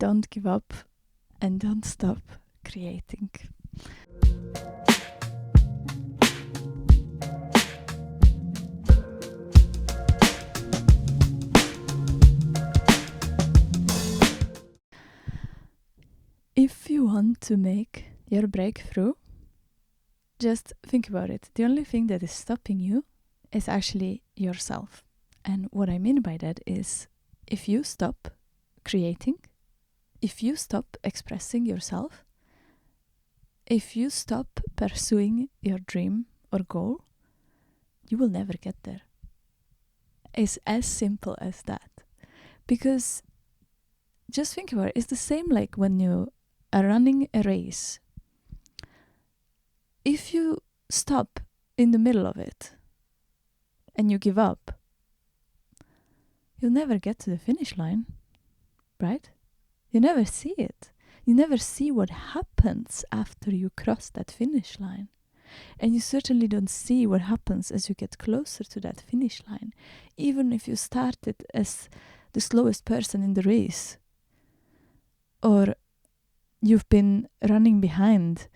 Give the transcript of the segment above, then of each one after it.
don't give up and don't stop creating. If you want to make your breakthrough, just think about it. The only thing that is stopping you is actually yourself. And what I mean by that is, if you stop creating, if you stop expressing yourself, if you stop pursuing your dream or goal, you will never get there. It's as simple as that. Because just think about it. It's the same like when you are running a race. If you stop in the middle of it and you give up, you'll never get to the finish line, right? You never see it. You never see what happens after you cross that finish line. And you certainly don't see what happens as you get closer to that finish line. Even if you started as the slowest person in the race, or you've been running behind,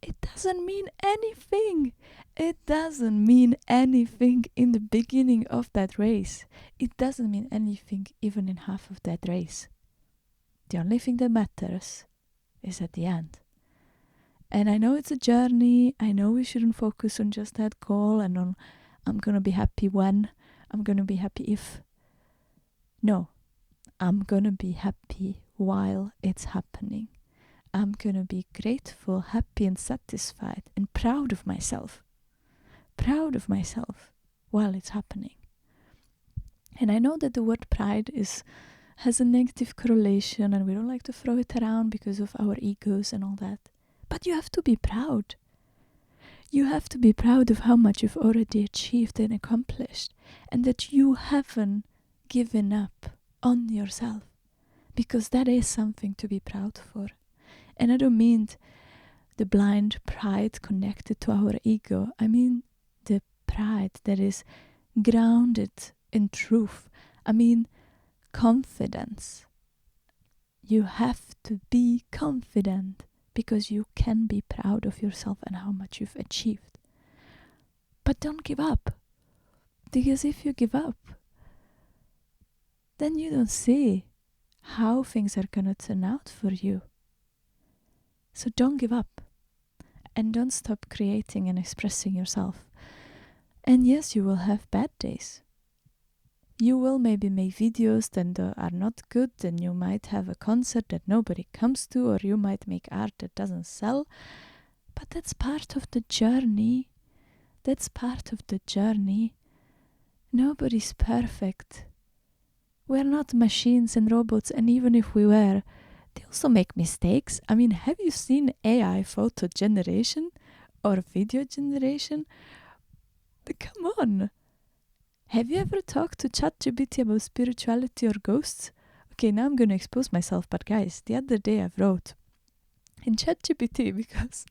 it doesn't mean anything. It doesn't mean anything in the beginning of that race. It doesn't mean anything even in half of that race. The only thing that matters is at the end. And I know it's a journey. I know we shouldn't focus on just that goal and on I'm going to be happy when, I'm going to be happy if. No, I'm going to be happy while it's happening. I'm going to be grateful, happy and satisfied and proud of myself. Proud of myself while it's happening. And I know that the word pride has a negative correlation and we don't like to throw it around because of our egos and all that. But you have to be proud. You have to be proud of how much you've already achieved and accomplished, and that you haven't given up on yourself, because that is something to be proud for. And I don't mean the blind pride connected to our ego. I mean the pride that is grounded in truth. I mean confidence. You have to be confident because you can be proud of yourself and how much you've achieved. But don't give up. Because if you give up, then you don't see how things are going to turn out for you. So don't give up. And don't stop creating and expressing yourself. And yes, you will have bad days. You will maybe make videos that are not good, and you might have a concert that nobody comes to, or you might make art that doesn't sell. But that's part of the journey. That's part of the journey. Nobody's perfect. We're not machines and robots, and even if we were, they also make mistakes. I mean, have you seen AI photo generation or video generation? Come on. Have you ever talked to ChatGPT about spirituality or ghosts? Okay, now I'm going to expose myself, but guys, the other day I wrote in ChatGPT because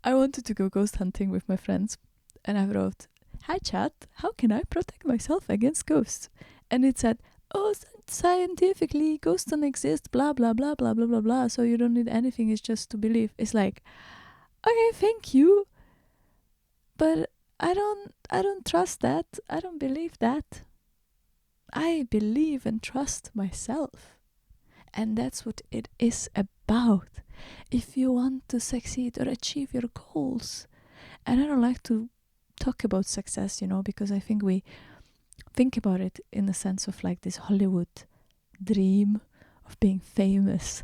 I wanted to go ghost hunting with my friends, and I wrote, "Hi Chat, how can I protect myself against ghosts?" And it said, "Oh, scientifically, ghosts don't exist, blah, blah, blah, blah, blah, blah, blah, so you don't need anything, it's just to believe." It's like, okay, thank you, but I don't trust that. I don't believe that. I believe and trust myself. And that's what it is about. If you want to succeed or achieve your goals. And I don't like to talk about success, because I think we think about it in the sense of like this Hollywood dream of being famous.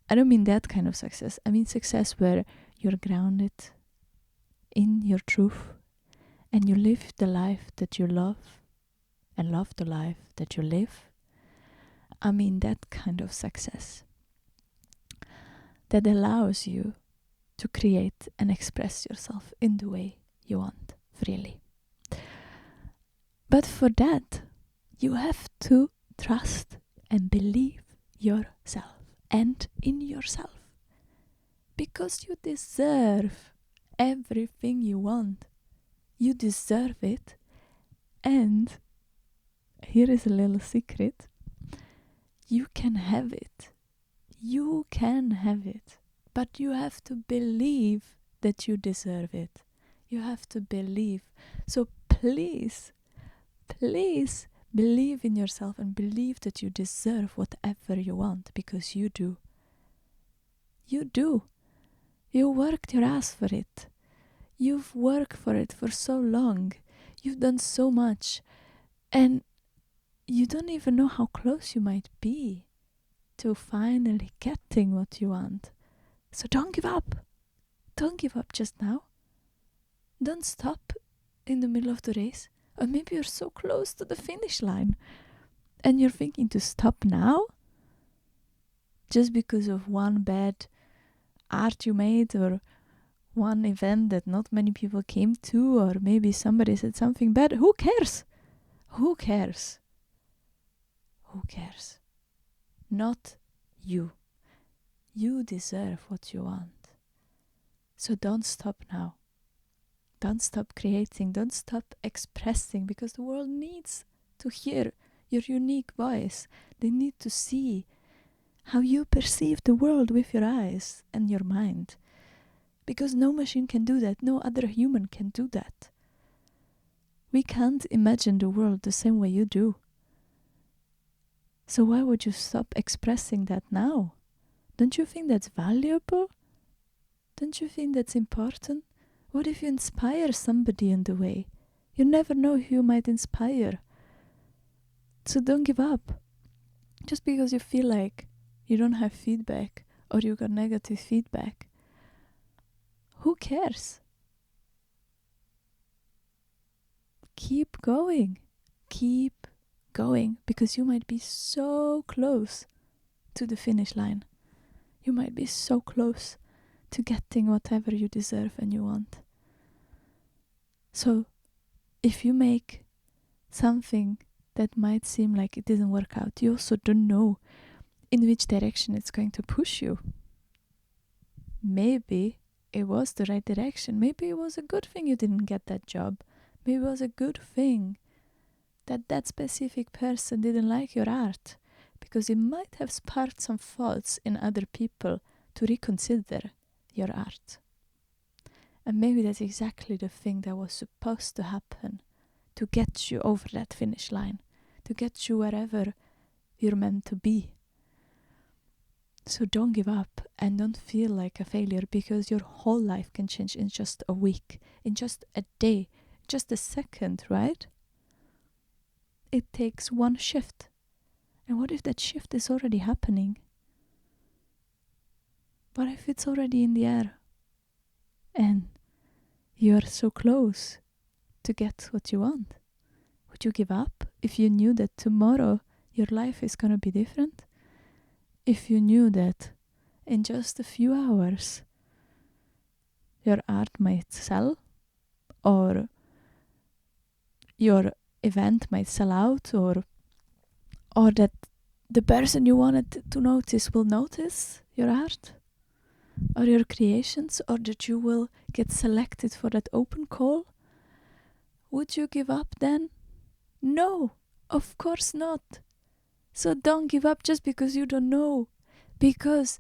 I don't mean that kind of success. I mean success where you're grounded in your truth. And you live the life that you love and love the life that you live. I mean that kind of success that allows you to create and express yourself in the way you want, freely. But for that, you have to trust and believe yourself and in yourself. Because you deserve everything you want. You deserve it. And here is a little secret. You can have it. You can have it. But you have to believe that you deserve it. You have to believe. So please, please believe in yourself and believe that you deserve whatever you want, because you do. You do. You worked your ass for it. You've worked for it for so long. You've done so much. And you don't even know how close you might be to finally getting what you want. So don't give up. Don't give up just now. Don't stop in the middle of the race. Or maybe you're so close to the finish line and you're thinking to stop now just because of one bad art you made, or one event that not many people came to, or maybe somebody said something bad. Who cares? Who cares? Who cares? Not you. You deserve what you want. So don't stop now. Don't stop creating. Don't stop expressing, because the world needs to hear your unique voice. They need to see how you perceive the world with your eyes and your mind. Because no machine can do that. No other human can do that. We can't imagine the world the same way you do. So why would you stop expressing that now? Don't you think that's valuable? Don't you think that's important? What if you inspire somebody in the way? You never know who you might inspire. So don't give up. Just because you feel like you don't have feedback or you got negative feedback. Who cares? Keep going. Keep going, because you might be so close to the finish line. You might be so close to getting whatever you deserve and you want. So if you make something that might seem like it didn't work out, you also don't know in which direction it's going to push you. Maybe it was the right direction. Maybe it was a good thing you didn't get that job. Maybe it was a good thing that that specific person didn't like your art, because it might have sparked some thoughts in other people to reconsider your art. And maybe that's exactly the thing that was supposed to happen to get you over that finish line, to get you wherever you're meant to be. So don't give up and don't feel like a failure, because your whole life can change in just a week, in just a day, just a second, right? It takes one shift. And what if that shift is already happening? What if it's already in the air? And you are so close to get what you want. Would you give up if you knew that tomorrow your life is going to be different? If you knew that in just a few hours your art might sell, or your event might sell out, or that the person you wanted to notice will notice your art or your creations, or that you will get selected for that open call, would you give up then? No, of course not. So don't give up just because you don't know, because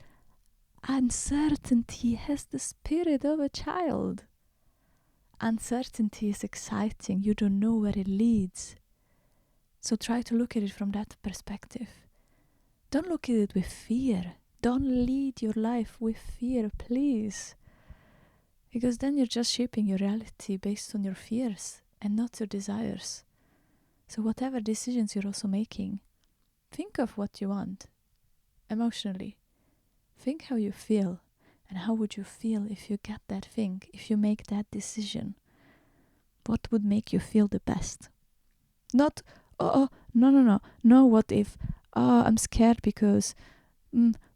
uncertainty has the spirit of a child. Uncertainty is exciting. You don't know where it leads. So try to look at it from that perspective. Don't look at it with fear. Don't lead your life with fear, please. Because then you're just shaping your reality based on your fears and not your desires. So whatever decisions you're also making, think of what you want emotionally. Think how you feel, and how would you feel if you get that thing, if you make that decision. What would make you feel the best? Not, no, what if, I'm scared because,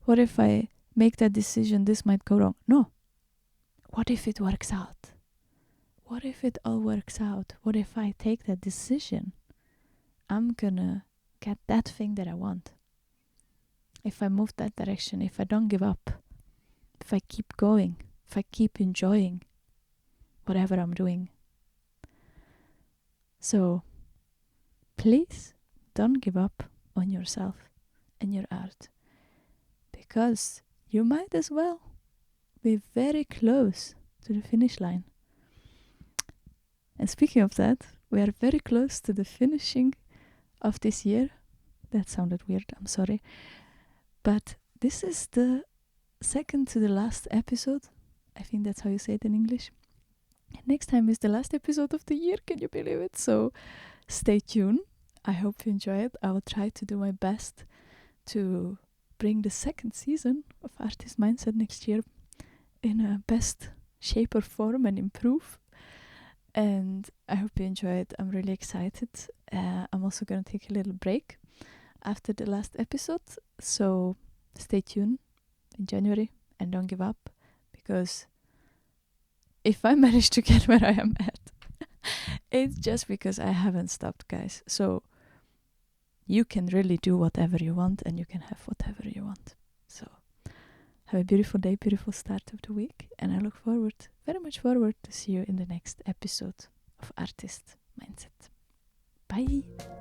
what if I make that decision, this might go wrong. No. What if it works out? What if it all works out? What if I take that decision? I'm gonna get that thing that I want. If I move that direction, if I don't give up, if I keep going, if I keep enjoying whatever I'm doing. So, please don't give up on yourself and your art. Because you might as well be very close to the finish line. And speaking of that, we are very close to the finishing of this year. That sounded weird, I'm sorry. But this is the second to the last episode. I think that's how you say it in English. And next time is the last episode of the year, can you believe it? So stay tuned. I hope you enjoy it. I will try to do my best to bring the second season of Artist Mindset next year in a best shape or form and improve. And I hope you enjoy it. I'm really excited. I'm also going to take a little break after the last episode. So stay tuned in January and don't give up, because if I manage to get where I am at, it's just because I haven't stopped, guys. So you can really do whatever you want and you can have whatever you want. So have a beautiful day, beautiful start of the week. And I look forward, very much forward, to see you in the next episode of Artist Mindset. Bye.